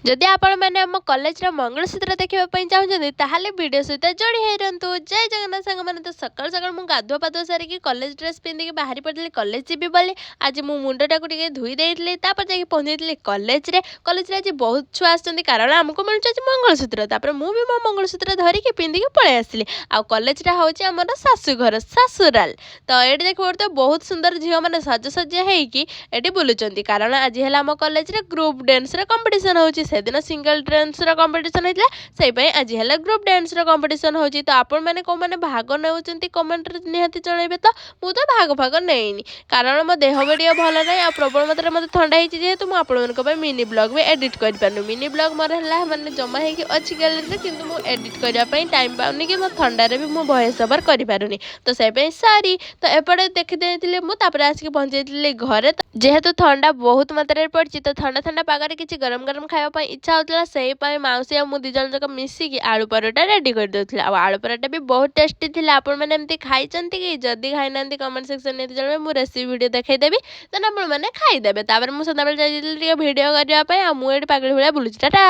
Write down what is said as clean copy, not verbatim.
ଯଦି ଆପଣମାନେ ଆମ କଲେଜର ମଙ୍ଗଳସୂତ୍ର ଦେଖିବା ପାଇଁ ଚାହୁଁଛନ୍ତି ତାହେଲେ ଭିଡ଼ିଓ ସହିତ ଯୋଡ଼ି ହେଇ ରୁହନ୍ତୁ। ଜୟ ଜଗନ୍ନାଥ ସାଙ୍ଗମାନେ। ତ ସକାଳୁ ସକାଳୁ ମୁଁ ଗାଧୁଆ ପାଧୁଆ ସାରିକି କଲେଜ ଡ୍ରେସ୍ ପିନ୍ଧିକି ବାହାରି ପଡ଼ିଥିଲି କଲେଜ ଯିବି ବୋଲି। ଆଜି ମୁଁ ମୁଣ୍ଡଟାକୁ ଟିକେ ଧୋଇ ଦେଇଥିଲି, ତାପରେ ଯାଇକି ପହଞ୍ଚିଥିଲି କଲେଜରେ। କଲେଜରେ ଆଜି ବହୁତ ଛୁଆ ଆସିଛନ୍ତି କାରଣ ଆମକୁ ମିଳୁଛି ଆଜି ମଙ୍ଗଳସୂତ୍ର। ତାପରେ ମୁଁ ବି ମୋ ମଙ୍ଗଳସୂତ୍ର ଧରିକି ପିନ୍ଧିକି ପଳେଇ ଆସିଲି। ଆଉ କଲେଜଟା ହେଉଛି ଆମର ଶାଶୁଘର, ଶାଶୁରାଲ। ତ ଏଠି ଦେଖିବ ତ ବହୁତ ସୁନ୍ଦର ଝିଅମାନେ ସଜସଜ୍ଜା ହେଇକି ଏଠି ବୁଲୁଛନ୍ତି କାରଣ ଆଜି ହେଲା ଆମ କଲେଜରେ ଗ୍ରୁପ୍ ଡ୍ୟାନ୍ସର କମ୍ପିଟିସନ୍ ହେଉଛି। ସେଦିନ ସିଙ୍ଗଲ ଡ୍ୟାନ୍ସର କମ୍ପିଟିସନ୍ ହେଇଥିଲା, ସେଇପାଇଁ ଆଜି ହେଲା ଗ୍ରୁପ୍ ଡ୍ୟାନ୍ସର କମ୍ପିଟିସନ୍ ହେଉଛି। ତ ଆପଣମାନେ କେଉଁମାନେ ଭାଗ ନେଉଛନ୍ତି କମେଣ୍ଟରେ ନିହାତି ଜଣାଇବେ। ତ ମୁଁ ତ ଭାଗ ନେଇନି କାରଣ ମୋ ଦେହ ବି ଟିକେ ଭଲ ନାହିଁ, ଆଉ ପ୍ରବଳ ମାତ୍ରାରେ ମୋତେ ଥଣ୍ଡା ହେଇଛି ଯେହେତୁ ମୁଁ ଆପଣମାନଙ୍କ ପାଇଁ ମିନି ବ୍ଲଗ୍ ବି ଏଡ଼ିଟ୍ କରିପାରୁନି। ମିନି ବ୍ଲଗ୍ ମୋର ହେଲା ମାନେ ଜମା ହେଇକି ଅଛି ଗ୍ୟାଲେରୀରେ, କିନ୍ତୁ ମୁଁ ଏଡ଼ିଟ୍ କରିବା ପାଇଁ ଟାଇମ୍ ପାଉନି କି ମୋ ଥଣ୍ଡାରେ ବି ମୁଁ ଭଏସ୍ ଓଭର୍ କରିପାରୁନି। ତ ସେଇପାଇଁ ସରି। ତ ଏପଟେ ଦେଖିଦେଇଥିଲି ମୁଁ, ତାପରେ ଆସିକି ପହଞ୍ଚାଇଥିଲି ଘରେ। ଯେହେତୁ ଥଣ୍ଡା ବହୁତ ମାତ୍ରାରେ ପଡ଼ିଛି ତ ଥଣ୍ଡା ପାଗରେ କିଛି ଗରମ ଖାଇବା ପାଇଁ ଇଚ୍ଛା ହେଉଥିଲା, ସେଇପାଇଁ ମାଉସୀ ଆଉ ମୁଁ 2 ଜଣ ଯାକ ମିଶିକି ଆଳୁ ପରଟା ରେଡ଼ି କରିଦେଉଥିଲେ। ଆଉ ଆଳୁ ପରଟା ବି ବହୁତ ଟେଷ୍ଟି ଥିଲା। ଆପଣମାନେ ଏମିତି ଖାଇଛନ୍ତି କି? ଯଦି ଖାଇନାହାନ୍ତି କମେଣ୍ଟ ସେକ୍ସନ୍ ନିହାତି ଜଣାଇବେ, ମୁଁ ରେସିପି ଭିଡ଼ିଓ ଦେଖାଇଦେବି, ଦେନ୍ ଆପଣମାନେ ଖାଇଦେବେ। ତାପରେ ମୁଁ ସଦାବେଳେ ଯାଇଥିଲି ଟିକେ ଭିଡ଼ିଓ କରିବା ପାଇଁ, ଆଉ ମୁଁ ଏଠି ପାଗଳି ଭଳିଆ ବୁଲୁଛି। ଟାଟା।